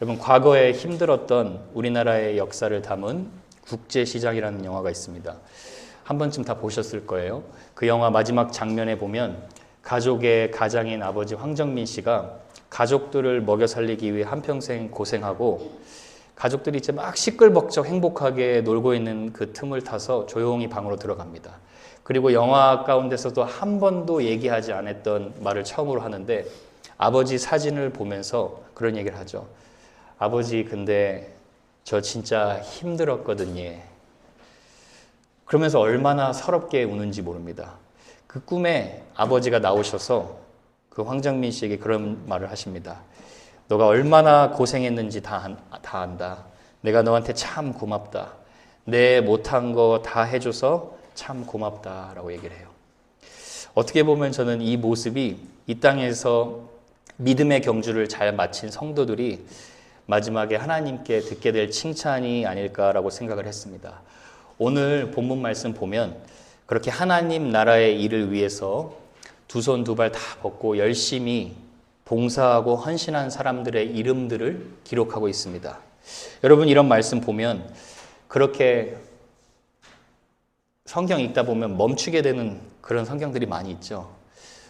여러분, 과거에 힘들었던 우리나라의 역사를 담은 국제시장이라는 영화가 있습니다. 한 번쯤 다 보셨을 거예요. 그 영화 마지막 장면에 보면 가족의 가장인 아버지 황정민 씨가 가족들을 먹여 살리기 위해 한평생 고생하고 가족들이 이제 막 시끌벅적 행복하게 놀고 있는 그 틈을 타서 조용히 방으로 들어갑니다. 그리고 영화 가운데서도 한 번도 얘기하지 않았던 말을 처음으로 하는데 아버지 사진을 보면서 그런 얘기를 하죠. 아버지, 근데 저 진짜 힘들었거든요. 그러면서 얼마나 서럽게 우는지 모릅니다. 그 꿈에 아버지가 나오셔서 그 황정민 씨에게 그런 말을 하십니다. 너가 얼마나 고생했는지 다 안다. 내가 너한테 참 고맙다. 내 못한 거 다 해줘서 참 고맙다라고 얘기를 해요. 어떻게 보면 저는 이 모습이 이 땅에서 믿음의 경주를 잘 마친 성도들이 마지막에 하나님께 듣게 될 칭찬이 아닐까라고 생각을 했습니다. 오늘 본문 말씀 보면 그렇게 하나님 나라의 일을 위해서 두 손 두 발 다 벗고 열심히 봉사하고 헌신한 사람들의 이름들을 기록하고 있습니다. 여러분, 이런 말씀 보면 그렇게 성경 읽다 보면 멈추게 되는 그런 성경들이 많이 있죠.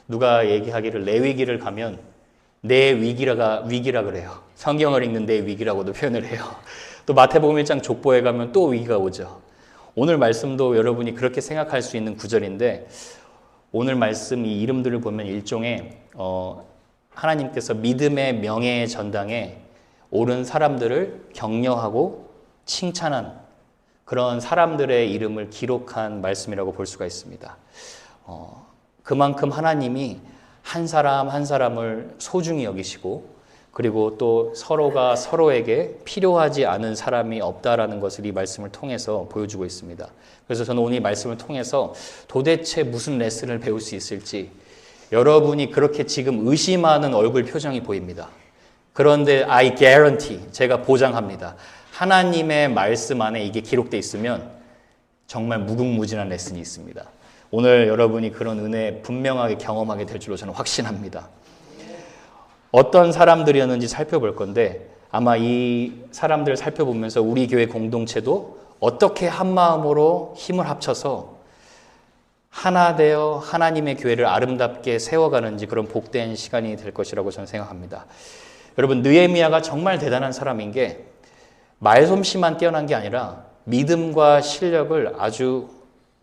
누가 얘기하기를 레위기를 가면 내 위기라 그래요. 성경을 읽는 내 위기라고도 표현을 해요. 또 마태복음 1장 족보에 가면 또 위기가 오죠. 오늘 말씀도 여러분이 그렇게 생각할 수 있는 구절인데 오늘 말씀 이 이름들을 보면 일종의 하나님께서 믿음의 명예의 전당에 오른 사람들을 격려하고 칭찬한 그런 사람들의 이름을 기록한 말씀이라고 볼 수가 있습니다. 그만큼 하나님이 한 사람 한 사람을 소중히 여기시고 그리고 또 서로가 서로에게 필요하지 않은 사람이 없다라는 것을 이 말씀을 통해서 보여주고 있습니다. 그래서 저는 오늘 이 말씀을 통해서 도대체 무슨 레슨을 배울 수 있을지 여러분이 그렇게 지금 의심하는 얼굴 표정이 보입니다. 그런데 I guarantee, 제가 보장합니다. 하나님의 말씀 안에 이게 기록되어 있으면 정말 무궁무진한 레슨이 있습니다. 오늘 여러분이 그런 은혜 분명하게 경험하게 될 줄로 저는 확신합니다. 어떤 사람들이었는지 살펴볼 건데 아마 이 사람들을 살펴보면서 우리 교회 공동체도 어떻게 한마음으로 힘을 합쳐서 하나 되어 하나님의 교회를 아름답게 세워가는지 그런 복된 시간이 될 것이라고 저는 생각합니다. 여러분, 느헤미야가 정말 대단한 사람인 게 말솜씨만 뛰어난 게 아니라 믿음과 실력을 아주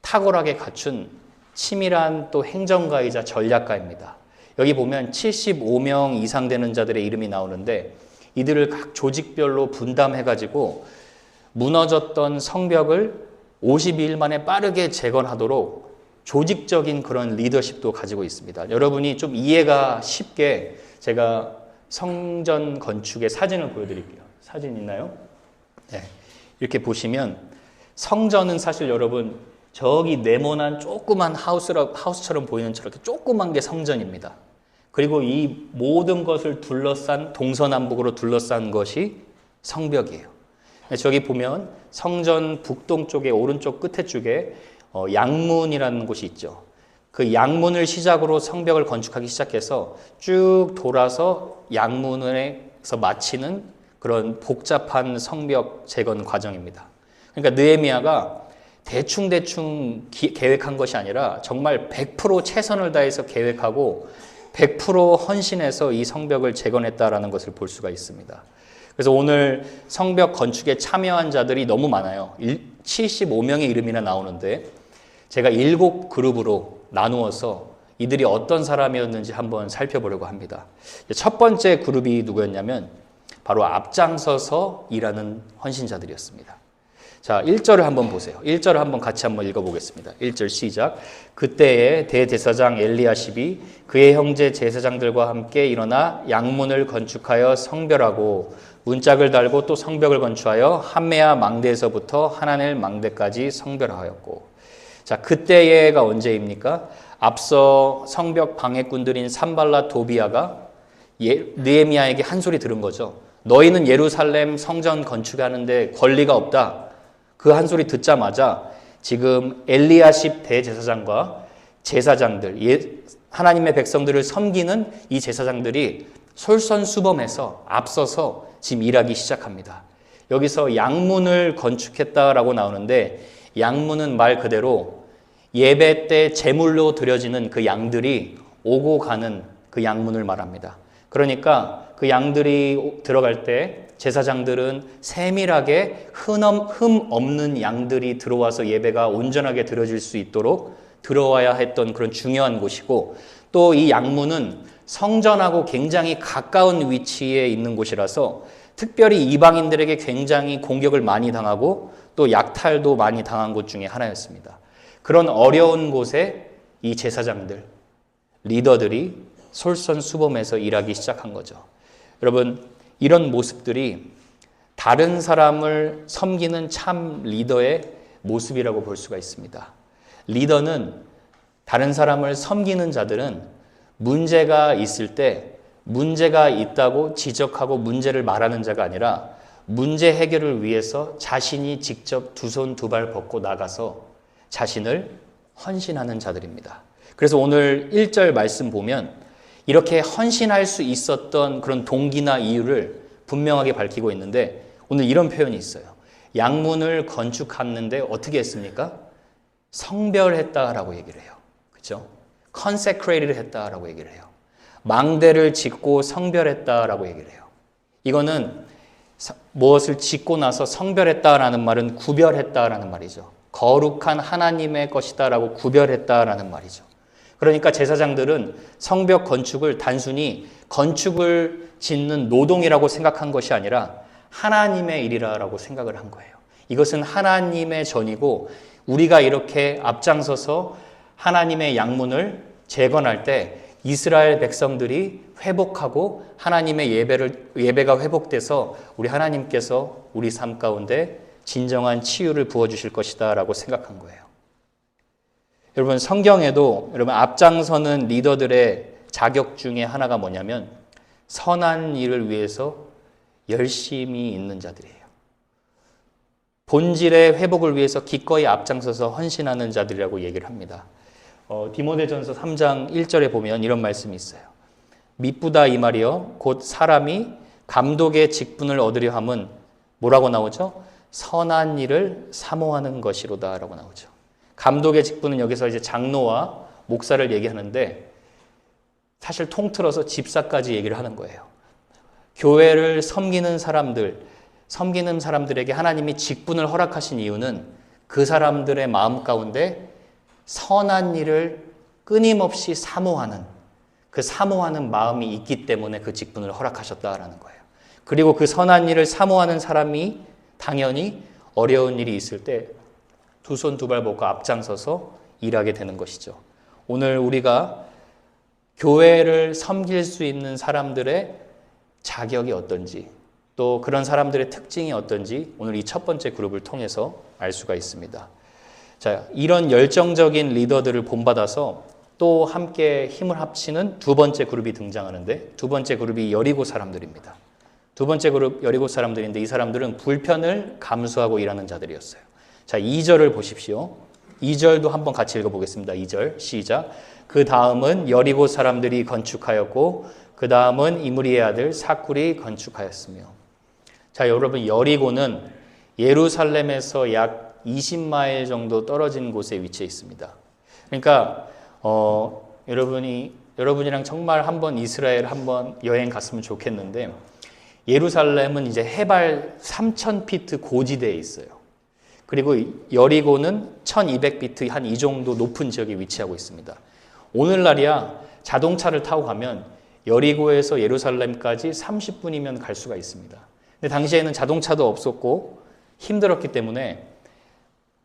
탁월하게 갖춘 치밀한 또 행정가이자 전략가입니다. 여기 보면 75명 이상 되는 자들의 이름이 나오는데 이들을 각 조직별로 분담해가지고 무너졌던 성벽을 52일 만에 빠르게 재건하도록 조직적인 그런 리더십도 가지고 있습니다. 여러분이 좀 이해가 쉽게 제가 성전 건축의 사진을 보여드릴게요. 사진 있나요? 네. 이렇게 보시면 성전은 사실 여러분 저기 네모난 조그만 하우스처럼 보이는 저렇게 조그만 게 성전입니다. 그리고 이 모든 것을 둘러싼 동서남북으로 둘러싼 것이 성벽이에요. 저기 보면 성전 북동쪽의 오른쪽 끝에 쪽에 양문이라는 곳이 있죠. 그 양문을 시작으로 성벽을 건축하기 시작해서 쭉 돌아서 양문에서 마치는 그런 복잡한 성벽 재건 과정입니다. 그러니까 느헤미야가 대충 계획한 것이 아니라 정말 100% 최선을 다해서 계획하고 100% 헌신해서 이 성벽을 재건했다라는 것을 볼 수가 있습니다. 그래서 오늘 성벽 건축에 참여한 자들이 너무 많아요. 75명의 이름이나 나오는데 제가 7그룹으로 나누어서 이들이 어떤 사람이었는지 한번 살펴보려고 합니다. 첫 번째 그룹이 누구였냐면 바로 앞장서서 일하는 헌신자들이었습니다. 자, 1절을 한번 보세요. 1절을 한번 같이 한번 읽어보겠습니다. 1절 시작. 그때에 대제사장 엘리야십이 그의 형제 제사장들과 함께 일어나 양문을 건축하여 성별하고 문짝을 달고 또 성벽을 건축하여 함메아 망대에서부터 하나넬 망대까지 성별하였고. 자, 그때에가 언제입니까? 앞서 성벽 방해꾼들인 산발랏 도비아가 느헤미야에게 한 소리 들은 거죠. 너희는 예루살렘 성전 건축하는데 권리가 없다. 그 한 소리 듣자마자 지금 엘리야십 대제사장과 제사장들, 하나님의 백성들을 섬기는 이 제사장들이 솔선수범해서 앞서서 지금 일하기 시작합니다. 여기서 양문을 건축했다라고 나오는데 양문은 말 그대로 예배 때 제물로 드려지는 그 양들이 오고 가는 그 양문을 말합니다. 그러니까 그 양들이 들어갈 때 제사장들은 세밀하게 흠 없는 양들이 들어와서 예배가 온전하게 드려질 수 있도록 들어와야 했던 그런 중요한 곳이고, 또 이 양문은 성전하고 굉장히 가까운 위치에 있는 곳이라서 특별히 이방인들에게 굉장히 공격을 많이 당하고 또 약탈도 많이 당한 곳 중에 하나였습니다. 그런 어려운 곳에 이 제사장들, 리더들이 솔선수범해서 일하기 시작한 거죠. 여러분, 이런 모습들이 다른 사람을 섬기는 참 리더의 모습이라고 볼 수가 있습니다. 리더는, 다른 사람을 섬기는 자들은 문제가 있을 때 문제가 있다고 지적하고 문제를 말하는 자가 아니라 문제 해결을 위해서 자신이 직접 두 손 두 발 벗고 나가서 자신을 헌신하는 자들입니다. 그래서 오늘 1절 말씀 보면 이렇게 헌신할 수 있었던 그런 동기나 이유를 분명하게 밝히고 있는데, 오늘 이런 표현이 있어요. 양문을 건축했는데 어떻게 했습니까? 성별했다라고 얘기를 해요. 그렇죠? consecrated 했다라고 얘기를 해요. 망대를 짓고 성별했다라고 얘기를 해요. 이거는 무엇을 짓고 나서 성별했다라는 말은 구별했다라는 말이죠. 거룩한 하나님의 것이다라고 구별했다라는 말이죠. 그러니까 제사장들은 성벽 건축을 단순히 건축을 짓는 노동이라고 생각한 것이 아니라 하나님의 일이라고 생각을 한 거예요. 이것은 하나님의 전이고 우리가 이렇게 앞장서서 하나님의 양문을 재건할 때 이스라엘 백성들이 회복하고 하나님의 예배가 회복돼서 우리 하나님께서 우리 삶 가운데 진정한 치유를 부어주실 것이다 라고 생각한 거예요. 여러분, 성경에도 여러분 앞장서는 리더들의 자격 중에 하나가 뭐냐면 선한 일을 위해서 열심히 있는 자들이에요. 본질의 회복을 위해서 기꺼이 앞장서서 헌신하는 자들이라고 얘기를 합니다. 디모데전서 3장 1절에 보면 이런 말씀이 있어요. 미쁘다 이 말이요 곧 사람이 감독의 직분을 얻으려 함은 뭐라고 나오죠? 선한 일을 사모하는 것이로다 라고 나오죠. 감독의 직분은 여기서 이제 장로와 목사를 얘기하는데 사실 통틀어서 집사까지 얘기를 하는 거예요. 교회를 섬기는 사람들에게 하나님이 직분을 허락하신 이유는 그 사람들의 마음 가운데 선한 일을 끊임없이 사모하는, 그 사모하는 마음이 있기 때문에 그 직분을 허락하셨다라는 거예요. 그리고 그 선한 일을 사모하는 사람이 당연히 어려운 일이 있을 때 두 손 두 발 벗고 앞장서서 일하게 되는 것이죠. 오늘 우리가 교회를 섬길 수 있는 사람들의 자격이 어떤지, 또 그런 사람들의 특징이 어떤지 오늘 이 첫 번째 그룹을 통해서 알 수가 있습니다. 자, 이런 열정적인 리더들을 본받아서 또 함께 힘을 합치는 두 번째 그룹이 등장하는데, 두 번째 그룹이 여리고 사람들입니다. 두 번째 그룹 여리고 사람들인데 이 사람들은 불편을 감수하고 일하는 자들이었어요. 자, 2절을 보십시오. 2절도 한번 같이 읽어보겠습니다. 2절 시작. 그 다음은 여리고 사람들이 건축하였고 그 다음은 이므리의 아들 사쿨이 건축하였으며. 자, 여러분, 여리고는 예루살렘에서 약 20마일 정도 떨어진 곳에 위치해 있습니다. 그러니까 여러분이랑 정말 한번 이스라엘 한번 여행 갔으면 좋겠는데, 예루살렘은 이제 해발 3,000피트 고지대에 있어요. 그리고 여리고는 1,200피트 한 이 정도 높은 지역에 위치하고 있습니다. 오늘날이야 자동차를 타고 가면 여리고에서 예루살렘까지 30분이면 갈 수가 있습니다. 근데 당시에는 자동차도 없었고 힘들었기 때문에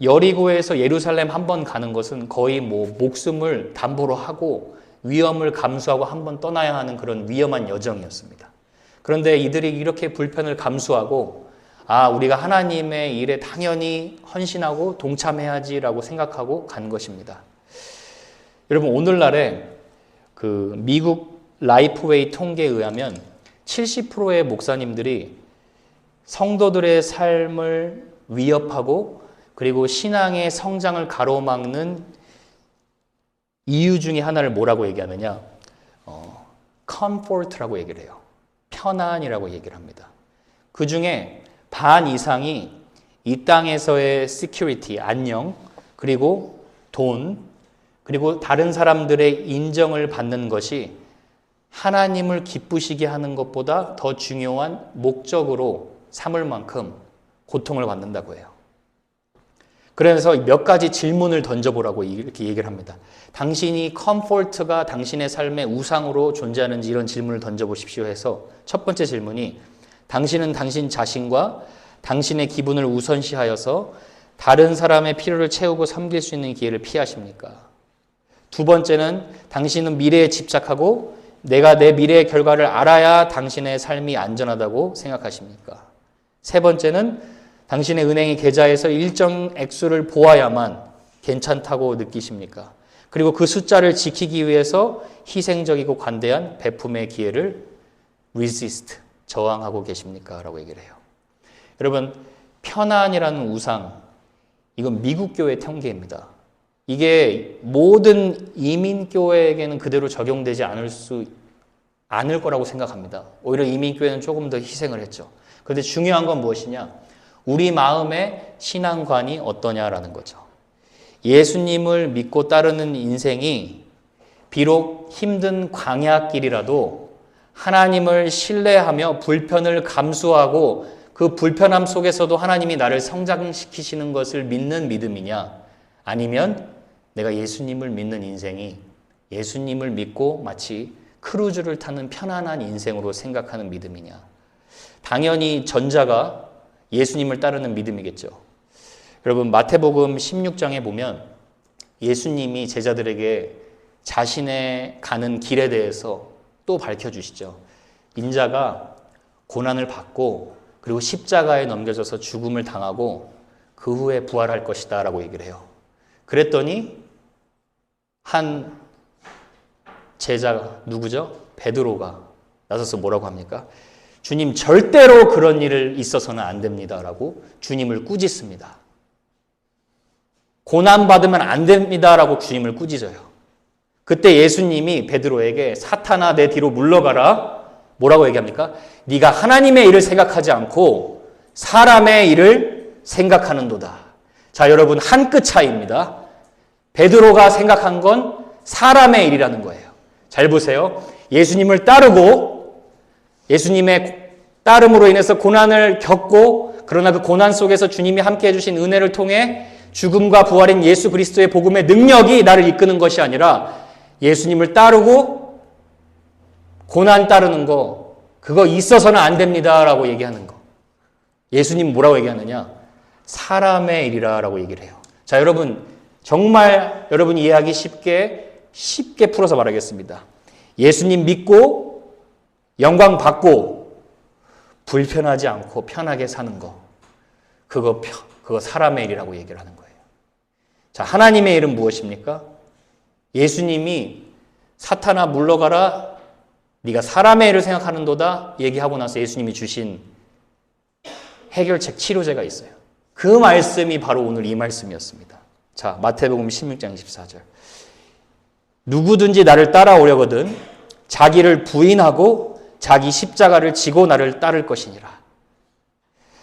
여리고에서 예루살렘 한 번 가는 것은 거의 목숨을 담보로 하고 위험을 감수하고 한 번 떠나야 하는 그런 위험한 여정이었습니다. 그런데 이들이 이렇게 불편을 감수하고 우리가 하나님의 일에 당연히 헌신하고 동참해야지라고 생각하고 간 것입니다. 여러분, 오늘날에 그 미국 라이프웨이 통계에 의하면 70%의 목사님들이 성도들의 삶을 위협하고 그리고 신앙의 성장을 가로막는 이유 중에 하나를 뭐라고 얘기하느냐? comfort라고 얘기를 해요. 편안이라고 얘기를 합니다. 그 중에 반 이상이 이 땅에서의 security, 안녕, 그리고 돈, 그리고 다른 사람들의 인정을 받는 것이 하나님을 기쁘시게 하는 것보다 더 중요한 목적으로 삼을 만큼 고통을 받는다고 해요. 그래서 몇 가지 질문을 던져보라고 이렇게 얘기를 합니다. 당신이 컴포트가 당신의 삶의 우상으로 존재하는지 이런 질문을 던져보십시오 해서 첫 번째 질문이 당신은 당신 자신과 당신의 기분을 우선시하여서 다른 사람의 필요를 채우고 섬길 수 있는 기회를 피하십니까? 두 번째는 당신은 미래에 집착하고 내가 내 미래의 결과를 알아야 당신의 삶이 안전하다고 생각하십니까? 세 번째는 당신의 은행의 계좌에서 일정 액수를 보아야만 괜찮다고 느끼십니까? 그리고 그 숫자를 지키기 위해서 희생적이고 관대한 베품의 기회를 resist, 저항하고 계십니까? 라고 얘기를 해요. 여러분, 편안이라는 우상, 이건 미국 교회 통계입니다. 이게 모든 이민교회에게는 그대로 적용되지 않을 거라고 생각합니다. 오히려 이민교회는 조금 더 희생을 했죠. 그런데 중요한 건 무엇이냐? 우리 마음의 신앙관이 어떠냐라는 거죠. 예수님을 믿고 따르는 인생이 비록 힘든 광야길이라도 하나님을 신뢰하며 불편을 감수하고 그 불편함 속에서도 하나님이 나를 성장시키시는 것을 믿는 믿음이냐? 아니면 내가 예수님을 믿는 인생이 예수님을 믿고 마치 크루즈를 타는 편안한 인생으로 생각하는 믿음이냐? 당연히 전자가 예수님을 따르는 믿음이겠죠. 여러분, 마태복음 16장에 보면 예수님이 제자들에게 자신의 가는 길에 대해서 또 밝혀주시죠. 인자가 고난을 받고 그리고 십자가에 넘겨져서 죽음을 당하고 그 후에 부활할 것이다 라고 얘기를 해요. 그랬더니 한 제자가 누구죠? 베드로가 나서서 뭐라고 합니까? 주님, 절대로 그런 일을 있어서는 안 됩니다 라고 주님을 꾸짖습니다. 고난받으면 안 됩니다 라고 주님을 꾸짖어요. 그때 예수님이 베드로에게 사탄아 내 뒤로 물러가라 뭐라고 얘기합니까? 네가 하나님의 일을 생각하지 않고 사람의 일을 생각하는도다. 자, 여러분, 한 끗 차이입니다. 베드로가 생각한 건 사람의 일이라는 거예요. 잘 보세요. 예수님을 따르고 예수님의 따름으로 인해서 고난을 겪고 그러나 그 고난 속에서 주님이 함께 해주신 은혜를 통해 죽음과 부활인 예수 그리스도의 복음의 능력이 나를 이끄는 것이 아니라 예수님을 따르고 고난 따르는 거 그거 있어서는 안 됩니다 라고 얘기하는 거. 예수님 뭐라고 얘기하느냐? 사람의 일이라고 얘기를 해요. 자, 여러분, 정말 여러분이 이해하기 쉽게 풀어서 말하겠습니다. 예수님 믿고 영광 받고 불편하지 않고 편하게 사는 거 그거 사람의 일이라고 얘기를 하는 거예요. 자, 하나님의 일은 무엇입니까? 예수님이 사탄아 물러가라 네가 사람의 일을 생각하는도다 얘기하고 나서 예수님이 주신 해결책 치료제가 있어요. 그 말씀이 바로 오늘 이 말씀이었습니다. 자, 마태복음 16장 24절. 누구든지 나를 따라오려거든 자기를 부인하고 자기 십자가를 지고 나를 따를 것이니라.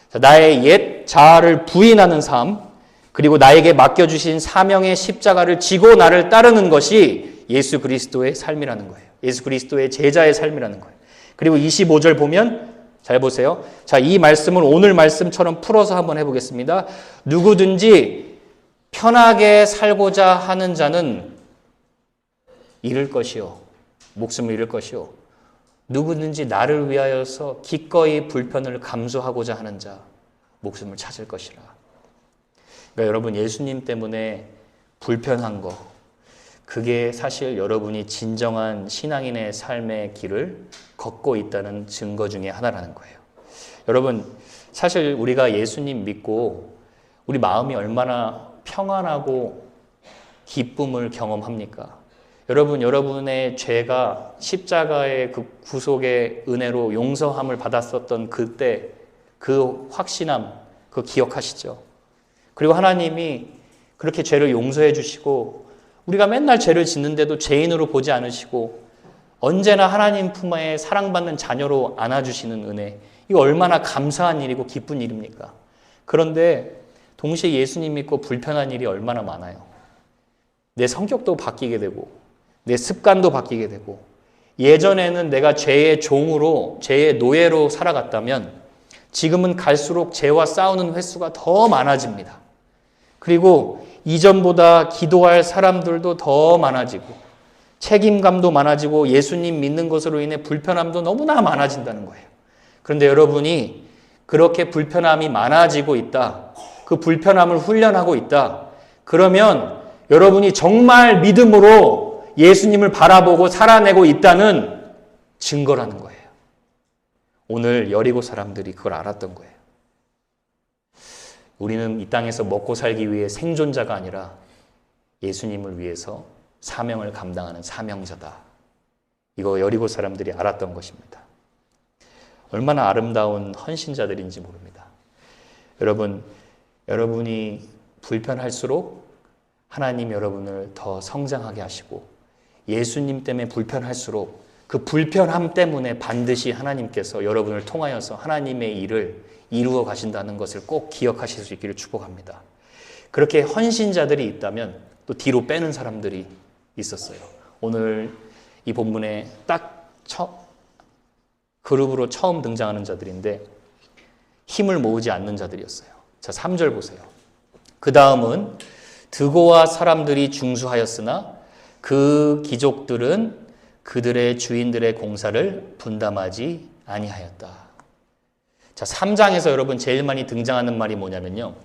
자, 나의 옛 자아를 부인하는 삶 그리고 나에게 맡겨주신 사명의 십자가를 지고 나를 따르는 것이 예수 그리스도의 삶이라는 거예요. 예수 그리스도의 제자의 삶이라는 거예요. 그리고 25절 보면 잘 보세요. 자, 이 말씀을 오늘 말씀처럼 풀어서 한번 해보겠습니다. 누구든지 편하게 살고자 하는 자는 잃을 것이요. 목숨을 잃을 것이요. 누구든지 나를 위하여서 기꺼이 불편을 감수하고자 하는 자 목숨을 찾을 것이라. 그러니까 여러분 예수님 때문에 불편한 거 그게 사실 여러분이 진정한 신앙인의 삶의 길을 걷고 있다는 증거 중에 하나라는 거예요. 여러분 사실 우리가 예수님 믿고 우리 마음이 얼마나 평안하고 기쁨을 경험합니까? 여러분, 여러분의 죄가 십자가의 그 구속의 은혜로 용서함을 받았었던 그때 그 확신함, 그거 기억하시죠? 그리고 하나님이 그렇게 죄를 용서해 주시고 우리가 맨날 죄를 짓는데도 죄인으로 보지 않으시고 언제나 하나님 품에 사랑받는 자녀로 안아주시는 은혜, 이거 얼마나 감사한 일이고 기쁜 일입니까? 그런데 동시에 예수님 믿고 불편한 일이 얼마나 많아요. 내 성격도 바뀌게 되고 내 습관도 바뀌게 되고, 예전에는 내가 죄의 종으로, 죄의 노예로 살아갔다면 지금은 갈수록 죄와 싸우는 횟수가 더 많아집니다. 그리고 이전보다 기도할 사람들도 더 많아지고 책임감도 많아지고 예수님 믿는 것으로 인해 불편함도 너무나 많아진다는 거예요. 그런데 여러분이 그렇게 불편함이 많아지고 있다, 그 불편함을 훈련하고 있다, 그러면 여러분이 정말 믿음으로 예수님을 바라보고 살아내고 있다는 증거라는 거예요. 오늘 여리고 사람들이 그걸 알았던 거예요. 우리는 이 땅에서 먹고 살기 위해 생존자가 아니라 예수님을 위해서 사명을 감당하는 사명자다. 이거 여리고 사람들이 알았던 것입니다. 얼마나 아름다운 헌신자들인지 모릅니다. 여러분이 불편할수록 하나님 여러분을 더 성장하게 하시고, 예수님 때문에 불편할수록 그 불편함 때문에 반드시 하나님께서 여러분을 통하여서 하나님의 일을 이루어 가신다는 것을 꼭 기억하실 수 있기를 축복합니다. 그렇게 헌신자들이 있다면 또 뒤로 빼는 사람들이 있었어요. 오늘 이 본문에 딱 그룹으로 처음 등장하는 자들인데 힘을 모으지 않는 자들이었어요. 자, 3절 보세요. 그 다음은 드고와 사람들이 중수하였으나 그 귀족들은 그들의 주인들의 공사를 분담하지 아니하였다. 자, 3장에서 여러분 제일 많이 등장하는 말이 뭐냐면요,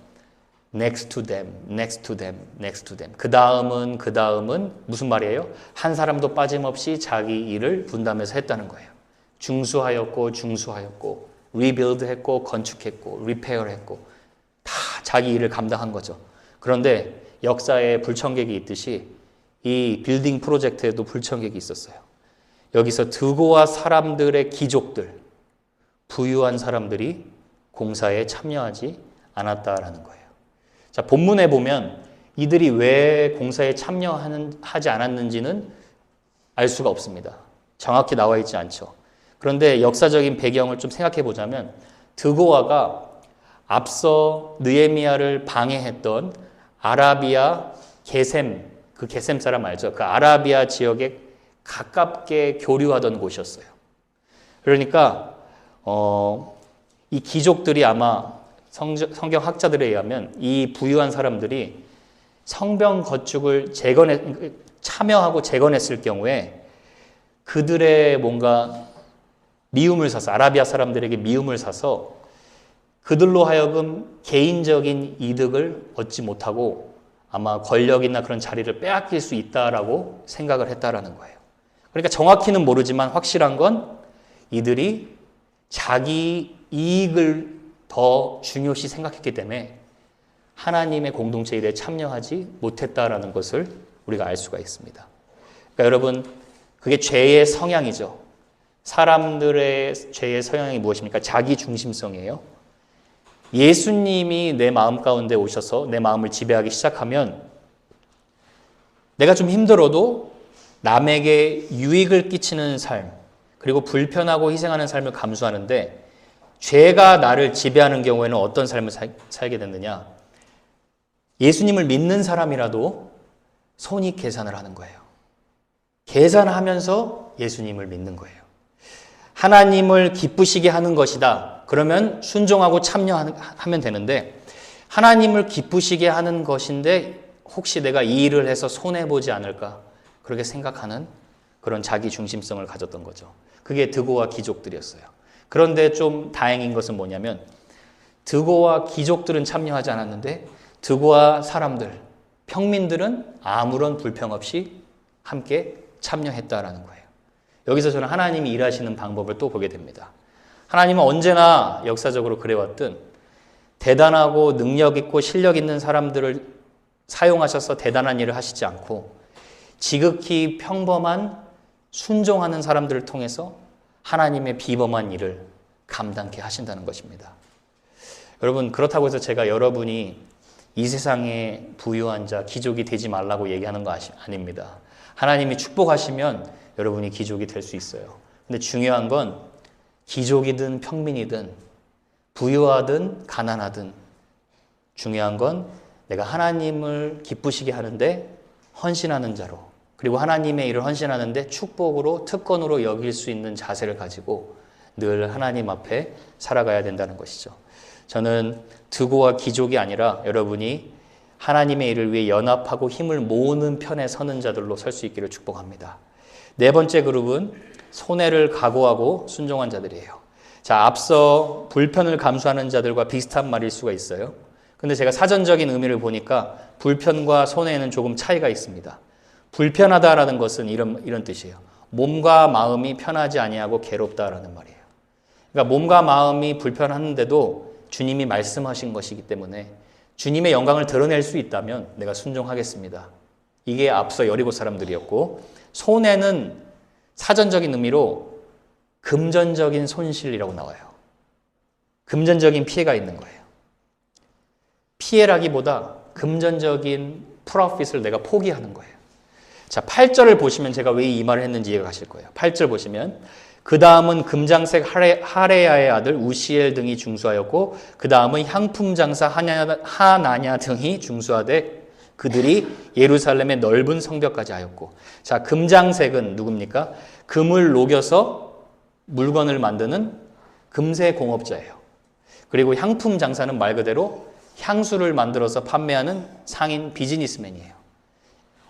next to them, next to them, next to them. 그 다음은 무슨 말이에요? 한 사람도 빠짐없이 자기 일을 분담해서 했다는 거예요. 중수하였고, rebuild 했고, 건축했고, repair 했고, 다 자기 일을 감당한 거죠. 그런데 역사에 불청객이 있듯이 이 빌딩 프로젝트에도 불청객이 있었어요. 여기서 드고와 사람들의 귀족들, 부유한 사람들이 공사에 참여하지 않았다라는 거예요. 자, 본문에 보면 이들이 왜 공사에 참여하지 않았는지는 알 수가 없습니다. 정확히 나와 있지 않죠. 그런데 역사적인 배경을 좀 생각해 보자면, 드고아가 앞서 느헤미야를 방해했던 아라비아 게셈, 그 게셈 사람 알죠? 그 아라비아 지역에 가깝게 교류하던 곳이었어요. 그러니까 이 귀족들이 아마 성경 학자들에 의하면 이 부유한 사람들이 성벽 건축을 참여하고 재건했을 경우에 그들의 뭔가 미움을 사서, 아라비아 사람들에게 미움을 사서 그들로 하여금 개인적인 이득을 얻지 못하고 아마 권력이나 그런 자리를 빼앗길 수 있다라고 생각을 했다라는 거예요. 그러니까 정확히는 모르지만 확실한 건 이들이 자기 이익을 더 중요시 생각했기 때문에 하나님의 공동체 일에 참여하지 못했다라는 것을 우리가 알 수가 있습니다. 그러니까 여러분, 그게 죄의 성향이죠. 사람들의 죄의 성향이 무엇입니까? 자기 중심성이에요. 예수님이 내 마음 가운데 오셔서 내 마음을 지배하기 시작하면 내가 좀 힘들어도 남에게 유익을 끼치는 삶, 그리고 불편하고 희생하는 삶을 감수하는데, 죄가 나를 지배하는 경우에는 어떤 삶을 살게 됐느냐? 예수님을 믿는 사람이라도 손익 계산을 하는 거예요. 계산하면서 예수님을 믿는 거예요. 하나님을 기쁘시게 하는 것이다. 그러면 순종하고 참여하면 되는데, 하나님을 기쁘시게 하는 것인데 혹시 내가 이 일을 해서 손해보지 않을까? 그렇게 생각하는 그런 자기 중심성을 가졌던 거죠. 그게 드고와 귀족들이었어요. 그런데 좀 다행인 것은 뭐냐면, 드고와 귀족들은 참여하지 않았는데 드고와 사람들, 평민들은 아무런 불평 없이 함께 참여했다라는 거예요. 여기서 저는 하나님이 일하시는 방법을 또 보게 됩니다. 하나님은 언제나 역사적으로 그래왔든 대단하고 능력 있고 실력 있는 사람들을 사용하셔서 대단한 일을 하시지 않고 지극히 평범한 순종하는 사람들을 통해서 하나님의 비범한 일을 감당케 하신다는 것입니다. 여러분, 그렇다고 해서 제가 여러분이 이 세상의 부유한 자, 귀족이 되지 말라고 얘기하는 거 아닙니다. 하나님이 축복하시면 여러분이 귀족이 될 수 있어요. 근데 중요한 건 귀족이든 평민이든 부유하든 가난하든 중요한 건 내가 하나님을 기쁘시게 하는데 헌신하는 자로, 그리고 하나님의 일을 헌신하는데 축복으로 특권으로 여길 수 있는 자세를 가지고 늘 하나님 앞에 살아가야 된다는 것이죠. 저는 드고와 귀족이 아니라 여러분이 하나님의 일을 위해 연합하고 힘을 모으는 편에 서는 자들로 설 수 있기를 축복합니다. 네 번째 그룹은 손해를 각오하고 순종한 자들이에요. 자, 앞서 불편을 감수하는 자들과 비슷한 말일 수가 있어요. 근데 제가 사전적인 의미를 보니까 불편과 손해에는 조금 차이가 있습니다. 불편하다라는 것은 이런 뜻이에요. 몸과 마음이 편하지 아니하고 괴롭다라는 말이에요. 그러니까 몸과 마음이 불편한데도 주님이 말씀하신 것이기 때문에 주님의 영광을 드러낼 수 있다면 내가 순종하겠습니다. 이게 앞서 여리고 사람들이었고, 손해는 사전적인 의미로 금전적인 손실이라고 나와요. 금전적인 피해가 있는 거예요. 피해라기보다 금전적인 프로핏을 내가 포기하는 거예요. 자, 8절을 보시면 제가 왜 이 말을 했는지 이해가 가실 거예요. 8절 보시면 그 다음은 금장색 하레야의 아들 우시엘 등이 중수하였고 그 다음은 향품 장사 하나냐 등이 중수하되 그들이 예루살렘의 넓은 성벽까지 하였고. 자, 금장색은 누굽니까? 금을 녹여서 물건을 만드는 금세 공업자예요. 그리고 향품 장사는 말 그대로 향수를 만들어서 판매하는 상인 비즈니스맨이에요.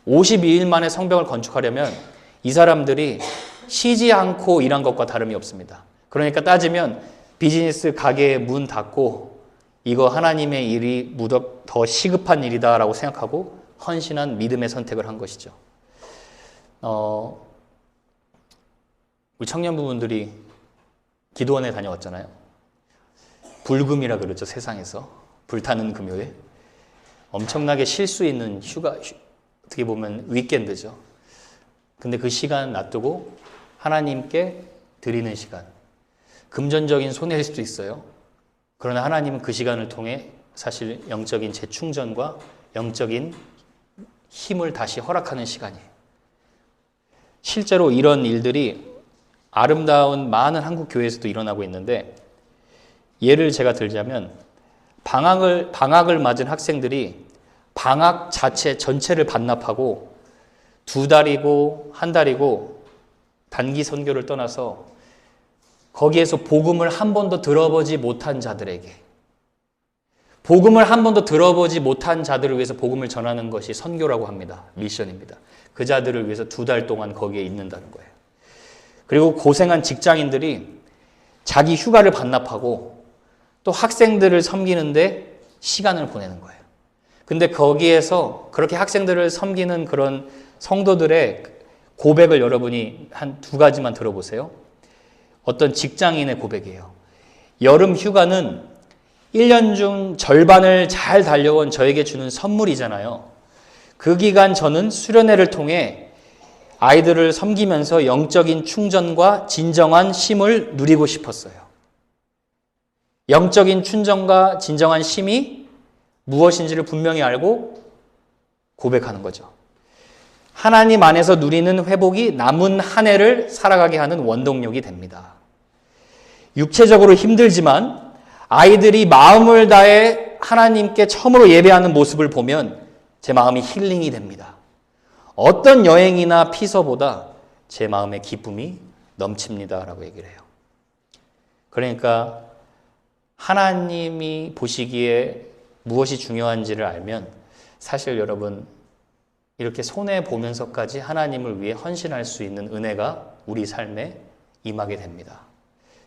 52일 만에 성벽을 건축하려면 이 사람들이 쉬지 않고 일한 것과 다름이 없습니다. 그러니까 따지면 비즈니스 가게에 문 닫고 이거 하나님의 일이 무척 더 시급한 일이다라고 생각하고 헌신한 믿음의 선택을 한 것이죠. 우리 청년부분들이 기도원에 다녀왔잖아요. 불금이라 그러죠, 세상에서. 불타는 금요일. 엄청나게 쉴 수 있는 어떻게 보면 위켄드죠. 근데 그 시간 놔두고 하나님께 드리는 시간. 금전적인 손해일 수도 있어요. 그러나 하나님은 그 시간을 통해 사실 영적인 재충전과 영적인 힘을 다시 허락하는 시간이에요. 실제로 이런 일들이 아름다운 많은 한국 교회에서도 일어나고 있는데, 예를 제가 들자면 방학을 맞은 학생들이 방학 자체 전체를 반납하고 2달이고 1달이고 단기 선교를 떠나서 거기에서 복음을 한 번도 들어보지 못한 자들에게, 복음을 한 번도 들어보지 못한 자들을 위해서 복음을 전하는 것이 선교라고 합니다. 미션입니다. 그 자들을 위해서 2달 동안 거기에 있는다는 거예요. 그리고 고생한 직장인들이 자기 휴가를 반납하고 또 학생들을 섬기는데 시간을 보내는 거예요. 근데 거기에서 그렇게 학생들을 섬기는 그런 성도들의 고백을 여러분이 한 2가지만 들어보세요. 어떤 직장인의 고백이에요. 여름 휴가는 1년 중 절반을 잘 달려온 저에게 주는 선물이잖아요. 그 기간 저는 수련회를 통해 아이들을 섬기면서 영적인 충전과 진정한 쉼을 누리고 싶었어요. 영적인 충전과 진정한 쉼이 무엇인지를 분명히 알고 고백하는 거죠. 하나님 안에서 누리는 회복이 남은 한 해를 살아가게 하는 원동력이 됩니다. 육체적으로 힘들지만 아이들이 마음을 다해 하나님께 처음으로 예배하는 모습을 보면 제 마음이 힐링이 됩니다. 어떤 여행이나 피서보다 제 마음의 기쁨이 넘칩니다 라고 얘기를 해요. 그러니까 하나님이 보시기에 무엇이 중요한지를 알면 사실 여러분 이렇게 손해보면서까지 하나님을 위해 헌신할 수 있는 은혜가 우리 삶에 임하게 됩니다.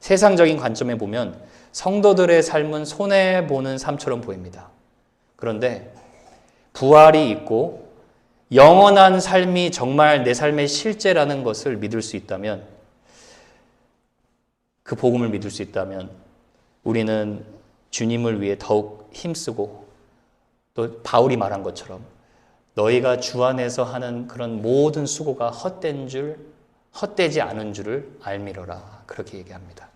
세상적인 관점에 보면 성도들의 삶은 손해보는 삶처럼 보입니다. 그런데 부활이 있고 영원한 삶이 정말 내 삶의 실제라는 것을 믿을 수 있다면, 그 복음을 믿을 수 있다면 우리는 주님을 위해 더욱 힘쓰고, 또 바울이 말한 것처럼 너희가 주 안에서 하는 그런 모든 수고가 헛되지 않은 줄을 알미러라, 그렇게 얘기합니다.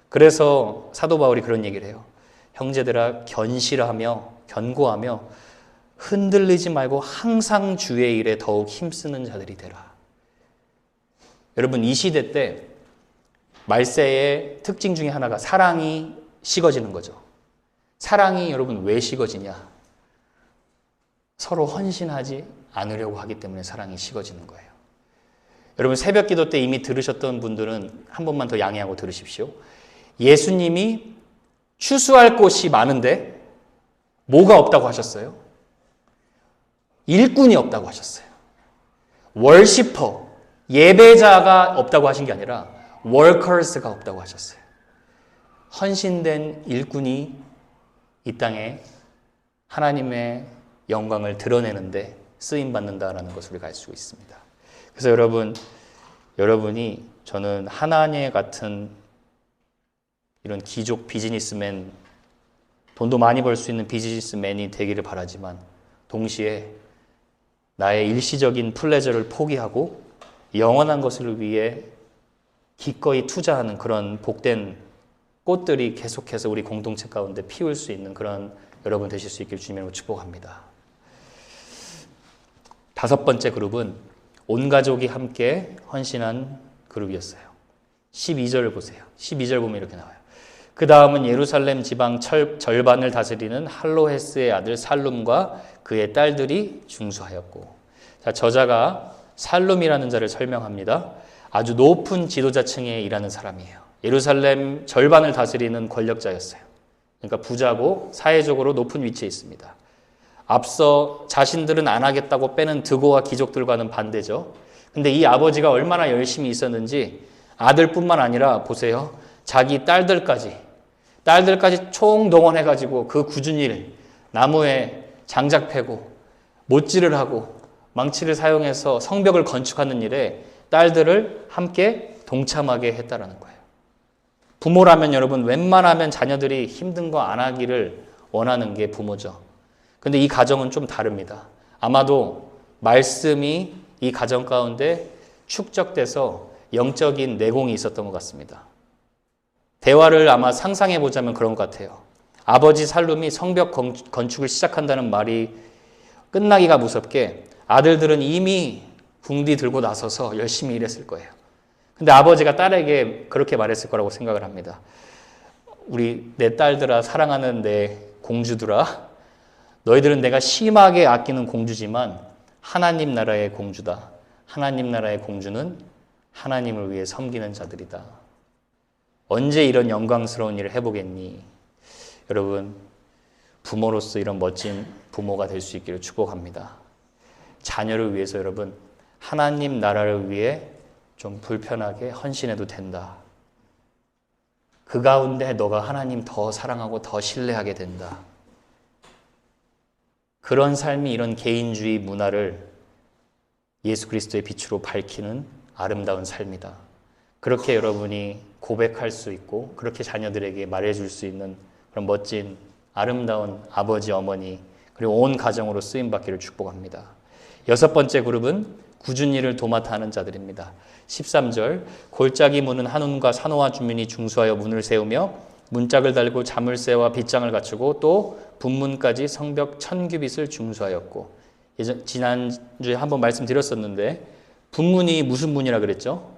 그래서 사도 바울이 그런 얘기를 해요. 형제들아 견실하며 견고하며 흔들리지 말고 항상 주의 일에 더욱 힘쓰는 자들이 되라. 여러분 이 시대 때 말세의 특징 중에 하나가 사랑이 식어지는 거죠. 사랑이 여러분 왜 식어지냐? 서로 헌신하지 않으려고 하기 때문에 사랑이 식어지는 거예요. 여러분 새벽 기도 때 이미 들으셨던 분들은 한 번만 더 양해하고 들으십시오. 예수님이 추수할 곳이 많은데 뭐가 없다고 하셨어요? 일꾼이 없다고 하셨어요. 월시퍼, 예배자가 없다고 하신 게 아니라 workers가 없다고 하셨어요. 헌신된 일꾼이 이 땅에 하나님의 영광을 드러내는데 쓰임받는다라는 것을 우리가 알 수 있습니다. 그래서 여러분이 저는 하나님 같은 이런 귀족 비즈니스맨, 돈도 많이 벌 수 있는 비즈니스맨이 되기를 바라지만 동시에 나의 일시적인 플레저를 포기하고 영원한 것을 위해 기꺼이 투자하는 그런 복된 꽃들이 계속해서 우리 공동체 가운데 피울 수 있는 그런 여러분 되실 수 있길 주님으로 축복합니다. 5번째 그룹은 온 가족이 함께 헌신한 그룹이었어요. 12절을 보세요. 12절 보면 이렇게 나와요. 그 다음은 예루살렘 지방 절반을 다스리는 할로헤스의 아들 살룸과 그의 딸들이 중수하였고, 자, 저자가 살룸이라는 자를 설명합니다. 아주 높은 지도자층에 일하는 사람이에요. 예루살렘 절반을 다스리는 권력자였어요. 그러니까 부자고 사회적으로 높은 위치에 있습니다. 앞서 자신들은 안 하겠다고 빼는 드고와 귀족들과는 반대죠. 근데 이 아버지가 얼마나 열심히 있었는지 아들뿐만 아니라 보세요. 자기 딸들까지 총동원해가지고 그 굳은 일, 나무에 장작 패고 못질을 하고 망치를 사용해서 성벽을 건축하는 일에 딸들을 함께 동참하게 했다라는 거예요. 부모라면 여러분 웬만하면 자녀들이 힘든 거 안 하기를 원하는 게 부모죠. 근데 이 가정은 좀 다릅니다. 아마도 말씀이 이 가정 가운데 축적돼서 영적인 내공이 있었던 것 같습니다. 대화를 아마 상상해 보자면 그런 것 같아요. 아버지 살룸이 성벽 건축을 시작한다는 말이 끝나기가 무섭게 아들들은 이미 궁디 들고 나서서 열심히 일했을 거예요. 근데 아버지가 딸에게 그렇게 말했을 거라고 생각을 합니다. 내 딸들아, 사랑하는 내 공주들아, 너희들은 내가 심하게 아끼는 공주지만 하나님 나라의 공주다. 하나님 나라의 공주는 하나님을 위해 섬기는 자들이다. 언제 이런 영광스러운 일을 해보겠니? 여러분, 부모로서 이런 멋진 부모가 될 수 있기를 축복합니다. 자녀를 위해서 여러분, 하나님 나라를 위해 좀 불편하게 헌신해도 된다. 그 가운데 너가 하나님 더 사랑하고 더 신뢰하게 된다. 그런 삶이 이런 개인주의 문화를 예수 그리스도의 빛으로 밝히는 아름다운 삶이다. 그렇게 여러분이 고백할 수 있고 그렇게 자녀들에게 말해줄 수 있는 그런 멋진 아름다운 아버지, 어머니 그리고 온 가정으로 쓰임받기를 축복합니다. 6번째 그룹은 굳은 일을 도맡아 하는 자들입니다. 13절 골짜기 문은 한운과 산호와 주민이 중수하여 문을 세우며 문짝을 달고 자물쇠와 빗장을 갖추고 또 분문까지 성벽 1000규빗을 중수하였고, 지난주에 한번 말씀드렸었는데 분문이 무슨 문이라 그랬죠?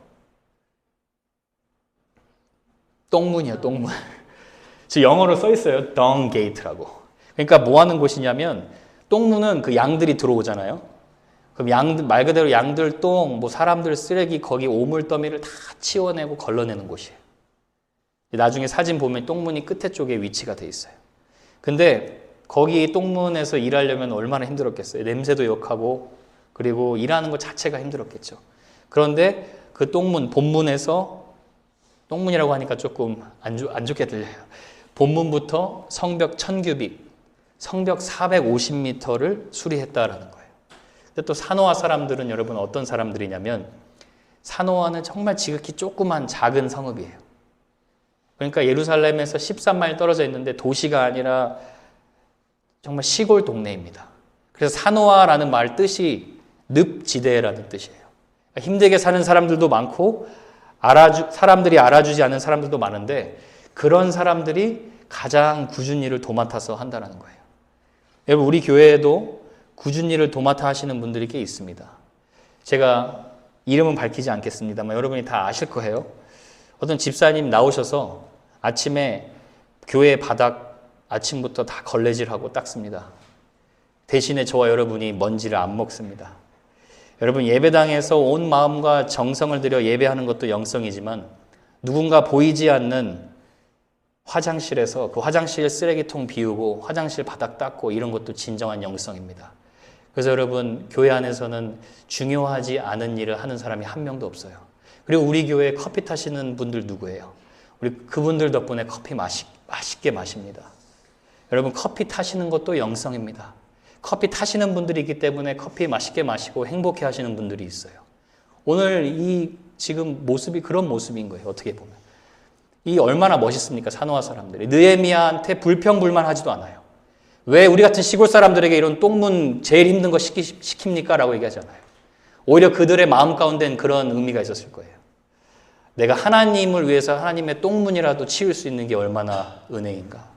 똥문이야, 똥문. 지금 영어로 써 있어요. dung gate라고. 그러니까 뭐 하는 곳이냐면 똥문은 그 양들이 들어오잖아요. 그럼 말 그대로 양들 똥, 뭐 사람들 쓰레기 거기 오물더미를 다 치워내고 걸러내는 곳이에요. 나중에 사진 보면 똥문이 끝에 쪽에 위치가 돼 있어요. 근데 거기 똥문에서 일하려면 얼마나 힘들었겠어요. 냄새도 역하고 그리고 일하는 것 자체가 힘들었겠죠. 그런데 그 똥문, 본문에서 똥문이라고 하니까 조금 안 좋게 들려요. 본문부터 성벽 1000규빗, 성벽 450m를 수리했다라는 거예요. 근데 또 산호아 사람들은 여러분 어떤 사람들이냐면 산호아는 정말 지극히 조그만 작은 성읍이에요. 그러니까 예루살렘에서 13마일 떨어져 있는데 도시가 아니라 정말 시골 동네입니다. 그래서 산호아라는 말 뜻이 늪지대라는 뜻이에요. 그러니까 힘들게 사는 사람들도 많고 사람들이 알아주지 않는 사람들도 많은데 그런 사람들이 가장 굳은 일을 도맡아서 한다는 거예요. 여러분 우리 교회에도 굳은 일을 도맡아 하시는 분들이 꽤 있습니다. 제가 이름은 밝히지 않겠습니다만 여러분이 다 아실 거예요. 어떤 집사님 나오셔서 아침에 교회 바닥 아침부터 다 걸레질하고 닦습니다. 대신에 저와 여러분이 먼지를 안 먹습니다. 여러분, 예배당에서 온 마음과 정성을 들여 예배하는 것도 영성이지만 누군가 보이지 않는 화장실에서 그 화장실 쓰레기통 비우고 화장실 바닥 닦고 이런 것도 진정한 영성입니다. 그래서 여러분, 교회 안에서는 중요하지 않은 일을 하는 사람이 한 명도 없어요. 그리고 우리 교회에 커피 타시는 분들 누구예요? 우리 그분들 덕분에 커피 맛있게 마십니다. 여러분, 커피 타시는 것도 영성입니다. 커피 타시는 분들이 있기 때문에 커피 맛있게 마시고 행복해 하시는 분들이 있어요. 오늘 이 지금 모습이 그런 모습인 거예요. 어떻게 보면. 이 얼마나 멋있습니까? 산호아 사람들이. 느헤미야한테 불평불만하지도 않아요. 왜 우리 같은 시골 사람들에게 이런 똥문 제일 힘든 거 시킵니까? 라고 얘기하잖아요. 오히려 그들의 마음 가운데는 그런 의미가 있었을 거예요. 내가 하나님을 위해서 하나님의 똥문이라도 치울 수 있는 게 얼마나 은혜인가.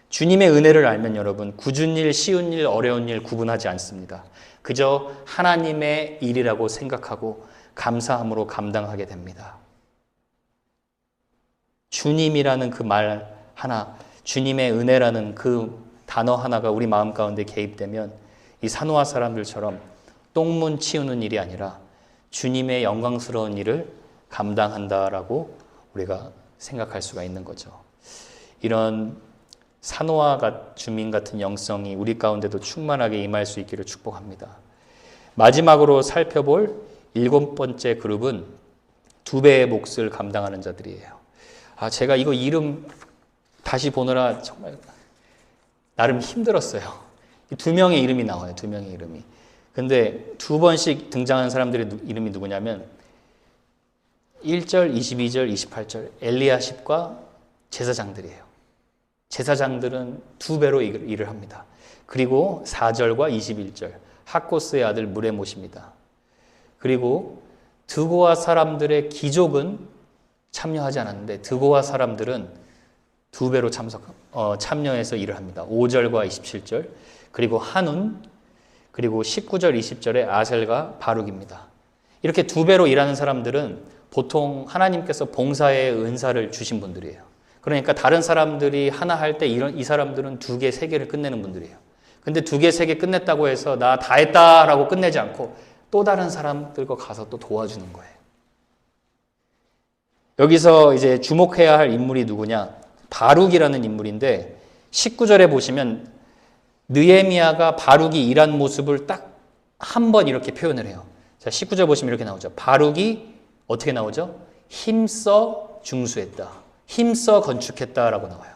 주님의 은혜를 알면 여러분, 굳은 일, 쉬운 일, 어려운 일 구분하지 않습니다. 그저 하나님의 일이라고 생각하고 감사함으로 감당하게 됩니다. 주님이라는 그 말 하나, 주님의 은혜라는 그 단어 하나가 우리 마음 가운데 개입되면 이 산호아 사람들처럼 똥문 치우는 일이 아니라 주님의 영광스러운 일을 감당한다라고 우리가 생각할 수가 있는 거죠. 이런 산호아 주민 같은 영성이 우리 가운데도 충만하게 임할 수 있기를 축복합니다. 마지막으로 살펴볼 7번째 그룹은 2배의 몫을 감당하는 자들이에요. 제가 이거 이름 다시 보느라 정말 나름 힘들었어요. 2명의 이름이 나와요. 2명의 이름이. 근데 2번씩 등장하는 사람들의 이름이 누구냐면 1절, 22절, 28절 엘리야십과 제사장들이에요. 제사장들은 2배로 일을 합니다. 그리고 4절과 21절 학고스의 아들 무레못입니다. 그리고 드고아 사람들의 귀족은 참여하지 않았는데 드고아 사람들은 2배로 참여해서 일을 합니다. 5절과 27절 그리고 한운 그리고 19절 20절에 아셀과 바룩입니다. 이렇게 2배로 일하는 사람들은 보통 하나님께서 봉사의 은사를 주신 분들이에요. 그러니까 다른 사람들이 하나 할 때 이 사람들은 2개, 3개를 끝내는 분들이에요. 근데 2개, 3개 끝냈다고 해서 나 다 했다라고 끝내지 않고 또 다른 사람들과 가서 또 도와주는 거예요. 여기서 이제 주목해야 할 인물이 누구냐? 바룩이라는 인물인데 19절에 보시면 느헤미야가 바룩이 일한 모습을 딱 한 번 이렇게 표현을 해요. 자, 19절 보시면 이렇게 나오죠. 바룩이 어떻게 나오죠? 힘써 중수했다. 힘써 건축했다라고 나와요.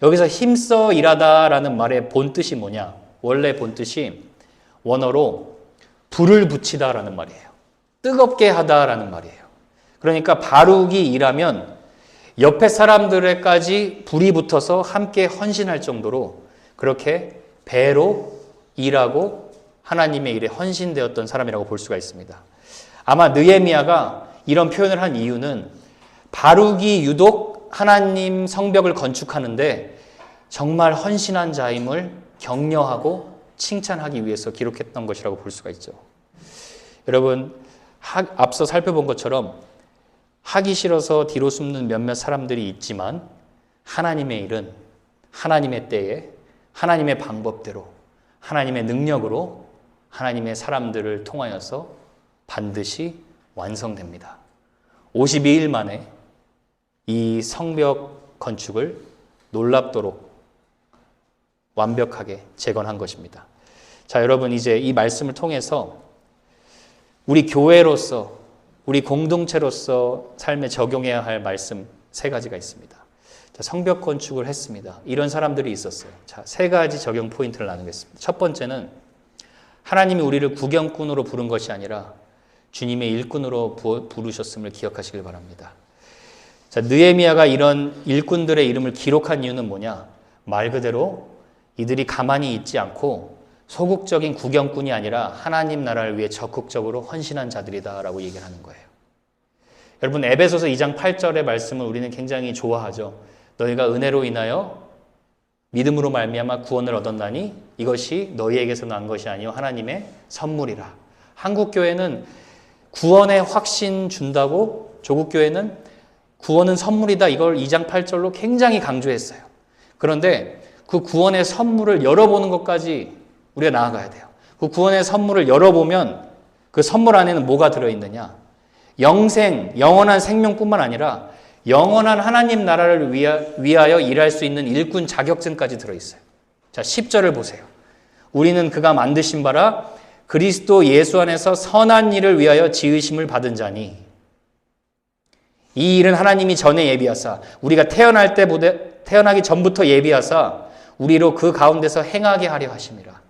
여기서 힘써 일하다라는 말의 본뜻이 뭐냐? 원래 본뜻이 원어로 불을 붙이다라는 말이에요. 뜨겁게 하다라는 말이에요. 그러니까 바룩이 일하면 옆에 사람들에까지 불이 붙어서 함께 헌신할 정도로 그렇게 배로 일하고 하나님의 일에 헌신되었던 사람이라고 볼 수가 있습니다. 아마 느헤미야가 이런 표현을 한 이유는 바룩이 유독 하나님 성벽을 건축하는데 정말 헌신한 자임을 격려하고 칭찬하기 위해서 기록했던 것이라고 볼 수가 있죠. 여러분, 앞서 살펴본 것처럼 하기 싫어서 뒤로 숨는 몇몇 사람들이 있지만 하나님의 일은 하나님의 때에 하나님의 방법대로 하나님의 능력으로 하나님의 사람들을 통하여서 반드시 완성됩니다. 52일 만에 이 성벽 건축을 놀랍도록 완벽하게 재건한 것입니다. 자, 여러분, 이제 이 말씀을 통해서 우리 교회로서 우리 공동체로서 삶에 적용해야 할 말씀 3가지가 있습니다. 자, 성벽 건축을 했습니다. 이런 사람들이 있었어요. 자, 3가지 적용 포인트를 나누겠습니다. 첫 번째는 하나님이 우리를 구경꾼으로 부른 것이 아니라 주님의 일꾼으로 부르셨음을 기억하시길 바랍니다. 자, 느헤미야가 이런 일꾼들의 이름을 기록한 이유는 뭐냐? 말 그대로 이들이 가만히 있지 않고 소극적인 구경꾼이 아니라 하나님 나라를 위해 적극적으로 헌신한 자들이다라고 얘기를 하는 거예요. 여러분, 에베소서 2장 8절의 말씀을 우리는 굉장히 좋아하죠. 너희가 은혜로 인하여 믿음으로 말미암아 구원을 얻었나니 이것이 너희에게서 난 것이 아니요 하나님의 선물이라. 한국 교회는 구원의 확신 준다고 조국 교회는 구원은 선물이다. 이걸 2장 8절로 굉장히 강조했어요. 그런데 그 구원의 선물을 열어보는 것까지 우리가 나아가야 돼요. 그 구원의 선물을 열어보면 그 선물 안에는 뭐가 들어있느냐? 영생, 영원한 생명뿐만 아니라 영원한 하나님 나라를 위하여 일할 수 있는 일꾼 자격증까지 들어있어요. 자, 10절을 보세요. 우리는 그가 만드신 바라 그리스도 예수 안에서 선한 일을 위하여 지으심을 받은 자니 이 일은 하나님이 전에 예비하사 우리가 태어나기 전부터 예비하사 우리로 그 가운데서 행하게 하려 하심이라.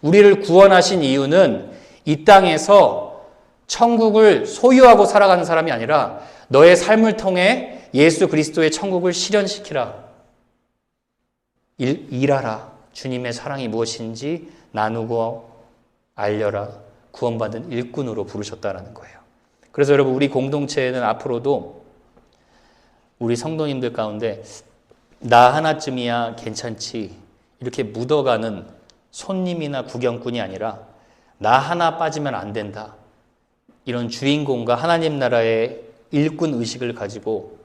우리를 구원하신 이유는 이 땅에서 천국을 소유하고 살아가는 사람이 아니라 너의 삶을 통해 예수 그리스도의 천국을 실현시키라. 일하라. 주님의 사랑이 무엇인지 나누고 알려라. 구원받은 일꾼으로 부르셨다라는 거예요. 그래서 여러분 우리 공동체에는 앞으로도 우리 성도님들 가운데 나 하나쯤이야 괜찮지 이렇게 묻어가는 손님이나 구경꾼이 아니라 나 하나 빠지면 안 된다. 이런 주인공과 하나님 나라의 일꾼 의식을 가지고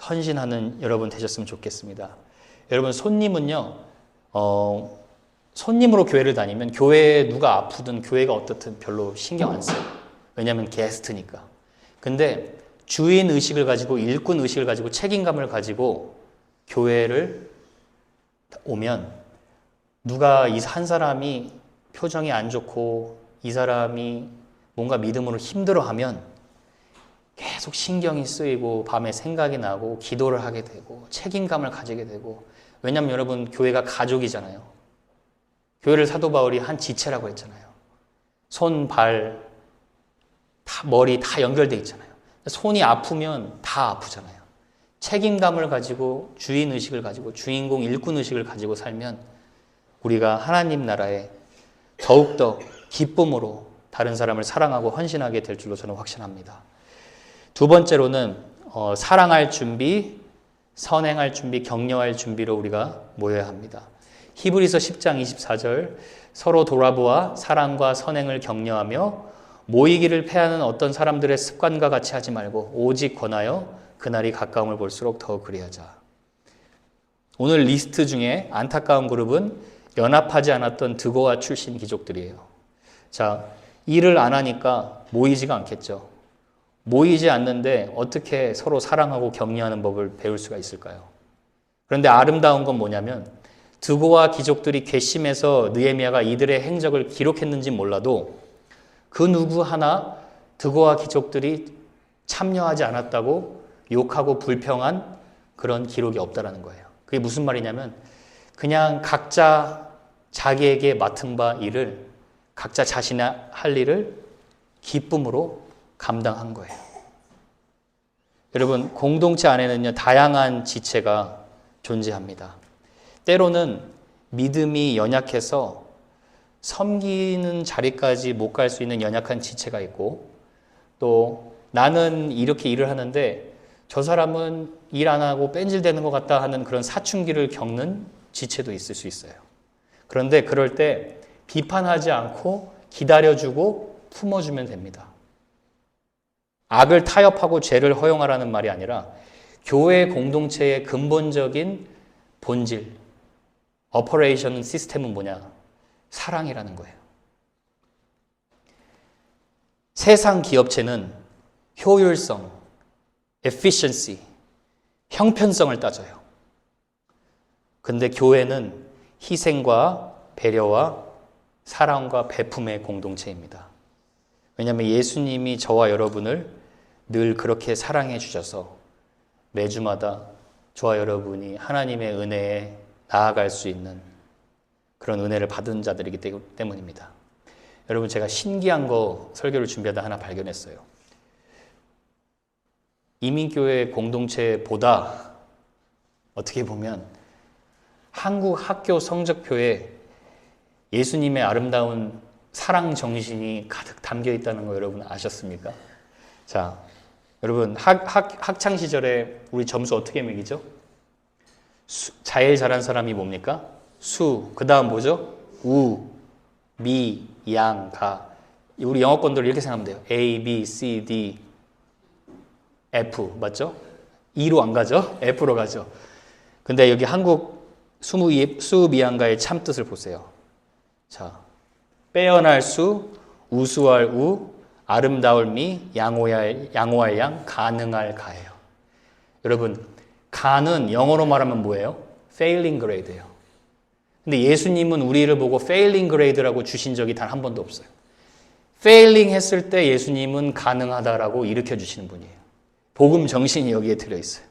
헌신하는 여러분 되셨으면 좋겠습니다. 여러분 손님은요. 손님으로 교회를 다니면 교회에 누가 아프든 교회가 어떻든 별로 신경 안 써요. 왜냐하면 게스트니까. 근데 주인 의식을 가지고 일꾼 의식을 가지고 책임감을 가지고 교회를 오면 누가 이 한 사람이 표정이 안 좋고 이 사람이 뭔가 믿음으로 힘들어하면 계속 신경이 쓰이고 밤에 생각이 나고 기도를 하게 되고 책임감을 가지게 되고 왜냐하면 여러분 교회가 가족이잖아요. 교회를 사도 바울이 한 지체라고 했잖아요. 손, 발, 다 머리 다 연결돼 있잖아요. 손이 아프면 다 아프잖아요. 책임감을 가지고 주인의식을 가지고 주인공 일꾼의식을 가지고 살면 우리가 하나님 나라에 더욱더 기쁨으로 다른 사람을 사랑하고 헌신하게 될 줄로 저는 확신합니다. 두 번째로는 사랑할 준비, 선행할 준비, 격려할 준비로 우리가 모여야 합니다. 히브리서 10장 24절 서로 돌아보아 사랑과 선행을 격려하며 모이기를 패하는 어떤 사람들의 습관과 같이 하지 말고 오직 권하여 그날이 가까움을 볼수록 더 그리하자. 오늘 리스트 중에 안타까운 그룹은 연합하지 않았던 드고아 출신 귀족들이에요. 자, 일을 안 하니까 모이지가 않겠죠. 모이지 않는데 어떻게 서로 사랑하고 격려하는 법을 배울 수가 있을까요? 그런데 아름다운 건 뭐냐면 드고아 귀족들이 괘씸해서 느헤미야가 이들의 행적을 기록했는지 몰라도 그 누구 하나 드고아 귀족들이 참여하지 않았다고 욕하고 불평한 그런 기록이 없다라는 거예요. 그게 무슨 말이냐면 그냥 각자 자기에게 맡은 바 일을 각자 자신의 할 일을 기쁨으로 감당한 거예요. 여러분 공동체 안에는요 다양한 지체가 존재합니다. 때로는 믿음이 연약해서 섬기는 자리까지 못 갈 수 있는 연약한 지체가 있고 또 나는 이렇게 일을 하는데 저 사람은 일 안 하고 뺀질대는 것 같다 하는 그런 사춘기를 겪는 지체도 있을 수 있어요. 그런데 그럴 때 비판하지 않고 기다려주고 품어주면 됩니다. 악을 타협하고 죄를 허용하라는 말이 아니라 교회 공동체의 근본적인 본질, 오퍼레이션 시스템은 뭐냐? 사랑이라는 거예요. 세상 기업체는 효율성, efficiency, 형편성을 따져요. 근데 교회는 희생과 배려와 사랑과 베품의 공동체입니다. 왜냐하면 예수님이 저와 여러분을 늘 그렇게 사랑해 주셔서 매주마다 저와 여러분이 하나님의 은혜에 나아갈 수 있는 그런 은혜를 받은 자들이기 때문입니다. 여러분 제가 신기한 거 설교를 준비하다 하나 발견했어요. 이민교회 공동체보다 어떻게 보면 한국 학교 성적표에 예수님의 아름다운 사랑 정신이 가득 담겨 있다는 거 여러분 아셨습니까? 자, 여러분 학창 시절에 우리 점수 어떻게 매기죠? 제일 잘한 사람이 뭡니까? 수, 그 다음 뭐죠? 우, 미, 양, 가. 우리 영어권들 이렇게 생각하면 돼요. A, B, C, D, F 맞죠? E로 안 가죠? F로 가죠. 근데 여기 한국 수읍 이한가의 참 뜻을 보세요. 자, 빼어날 수, 우수할 우, 아름다울 미, 양호할 양, 가능할 가예요. 여러분, 가는 영어로 말하면 뭐예요? failing grade예요. 근데 예수님은 우리를 보고 failing grade라고 주신 적이 단 한 번도 없어요. failing 했을 때 예수님은 가능하다라고 일으켜 주시는 분이에요. 복음 정신이 여기에 들어있어요.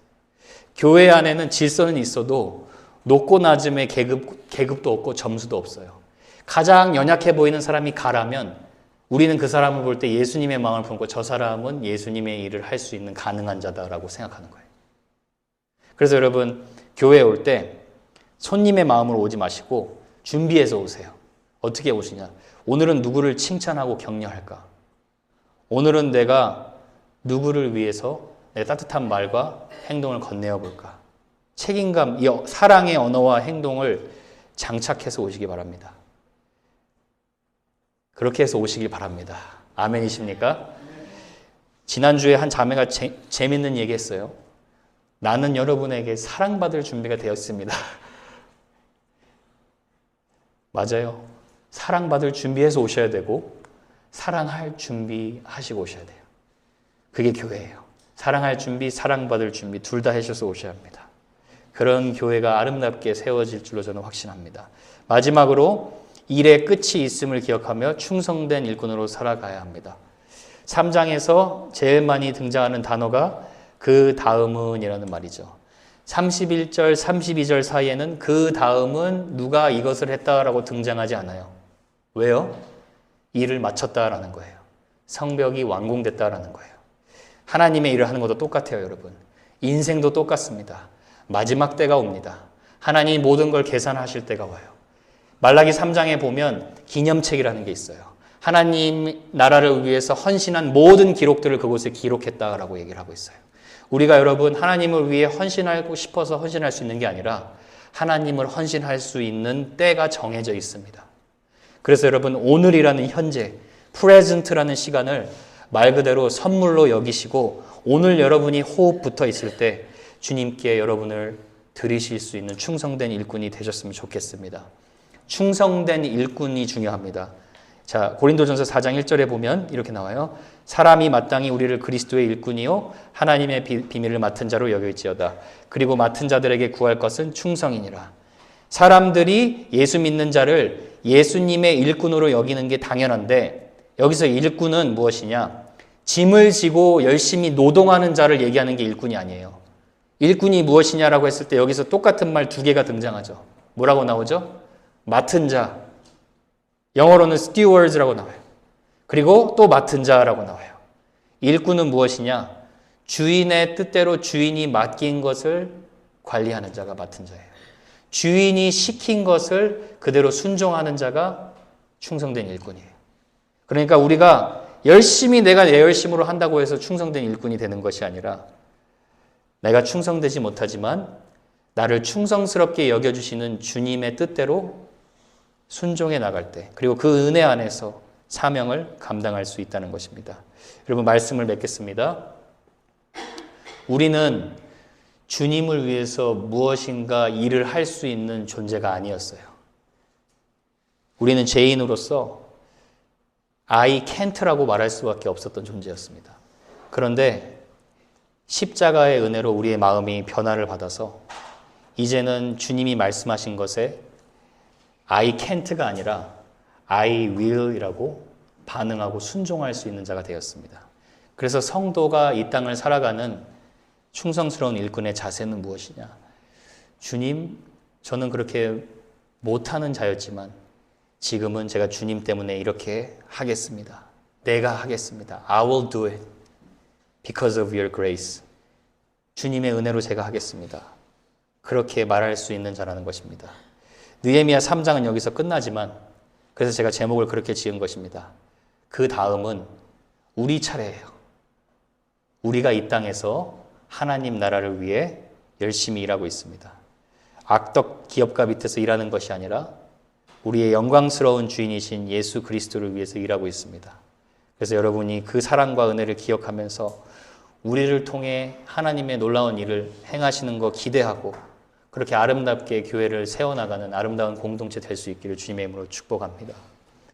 교회 안에는 질서는 있어도 높고 낮음의 계급도 없고 점수도 없어요. 가장 연약해 보이는 사람이 가라면 우리는 그 사람을 볼 때 예수님의 마음을 품고 저 사람은 예수님의 일을 할 수 있는 가능한 자다라고 생각하는 거예요. 그래서 여러분 교회에 올 때 손님의 마음으로 오지 마시고 준비해서 오세요. 어떻게 오시냐? 오늘은 누구를 칭찬하고 격려할까? 오늘은 내가 누구를 위해서 내 따뜻한 말과 행동을 건네어 볼까? 책임감, 이 사랑의 언어와 행동을 장착해서 오시기 바랍니다. 그렇게 해서 오시길 바랍니다. 아멘이십니까? 지난주에 한 자매가 재밌는 얘기 했어요. 나는 여러분에게 사랑받을 준비가 되었습니다. 맞아요. 사랑받을 준비해서 오셔야 되고 사랑할 준비하시고 오셔야 돼요. 그게 교회예요. 사랑할 준비, 사랑받을 준비 둘 다 하셔서 오셔야 합니다. 그런 교회가 아름답게 세워질 줄로 저는 확신합니다. 마지막으로 일의 끝이 있음을 기억하며 충성된 일꾼으로 살아가야 합니다. 3장에서 제일 많이 등장하는 단어가 그 다음은 이라는 말이죠. 31절, 32절 사이에는 그 다음은 누가 이것을 했다라고 등장하지 않아요. 왜요? 일을 마쳤다라는 거예요. 성벽이 완공됐다라는 거예요. 하나님의 일을 하는 것도 똑같아요, 여러분. 인생도 똑같습니다. 마지막 때가 옵니다. 하나님이 모든 걸 계산하실 때가 와요. 말라기 3장에 보면 기념책이라는 게 있어요. 하나님 나라를 위해서 헌신한 모든 기록들을 그곳에 기록했다라고 얘기를 하고 있어요. 우리가 여러분 하나님을 위해 헌신하고 싶어서 헌신할 수 있는 게 아니라 하나님을 헌신할 수 있는 때가 정해져 있습니다. 그래서 여러분 오늘이라는 현재, 프레젠트라는 시간을 말 그대로 선물로 여기시고 오늘 여러분이 호흡 붙어 있을 때 주님께 여러분을 드리실 수 있는 충성된 일꾼이 되셨으면 좋겠습니다. 충성된 일꾼이 중요합니다. 자, 고린도전서 4장 1절에 보면 이렇게 나와요. 사람이 마땅히 우리를 그리스도의 일꾼이요 하나님의 비밀을 맡은 자로 여길지어다. 그리고 맡은 자들에게 구할 것은 충성이니라. 사람들이 예수 믿는 자를 예수님의 일꾼으로 여기는 게 당연한데 여기서 일꾼은 무엇이냐? 짐을 지고 열심히 노동하는 자를 얘기하는 게 일꾼이 아니에요. 일꾼이 무엇이냐라고 했을 때 여기서 똑같은 말 두 개가 등장하죠. 뭐라고 나오죠? 맡은 자. 영어로는 stewards라고 나와요. 그리고 또 맡은 자라고 나와요. 일꾼은 무엇이냐? 주인의 뜻대로 주인이 맡긴 것을 관리하는 자가 맡은 자예요. 주인이 시킨 것을 그대로 순종하는 자가 충성된 일꾼이에요. 그러니까 우리가 열심히 내가 내 열심으로 한다고 해서 충성된 일꾼이 되는 것이 아니라 내가 충성되지 못하지만 나를 충성스럽게 여겨주시는 주님의 뜻대로 순종해 나갈 때 그리고 그 은혜 안에서 사명을 감당할 수 있다는 것입니다. 여러분 말씀을 맺겠습니다. 우리는 주님을 위해서 무엇인가 일을 할 수 있는 존재가 아니었어요. 우리는 죄인으로서 I can't라고 말할 수밖에 없었던 존재였습니다. 그런데 십자가의 은혜로 우리의 마음이 변화를 받아서 이제는 주님이 말씀하신 것에 I can't가 아니라 I will이라고 반응하고 순종할 수 있는 자가 되었습니다. 그래서 성도가 이 땅을 살아가는 충성스러운 일꾼의 자세는 무엇이냐? 주님, 저는 그렇게 못하는 자였지만 지금은 제가 주님 때문에 이렇게 하겠습니다. 내가 하겠습니다. I will do it because of your grace. 주님의 은혜로 제가 하겠습니다. 그렇게 말할 수 있는 자라는 것입니다. 느헤미야 3장은 여기서 끝나지만 그래서 제가 제목을 그렇게 지은 것입니다. 그 다음은 우리 차례예요. 우리가 이 땅에서 하나님 나라를 위해 열심히 일하고 있습니다. 악덕 기업가 밑에서 일하는 것이 아니라 우리의 영광스러운 주인이신 예수 그리스도를 위해서 일하고 있습니다. 그래서 여러분이 그 사랑과 은혜를 기억하면서 우리를 통해 하나님의 놀라운 일을 행하시는 거 기대하고 그렇게 아름답게 교회를 세워나가는 아름다운 공동체 될 수 있기를 주님의 이름으로 축복합니다.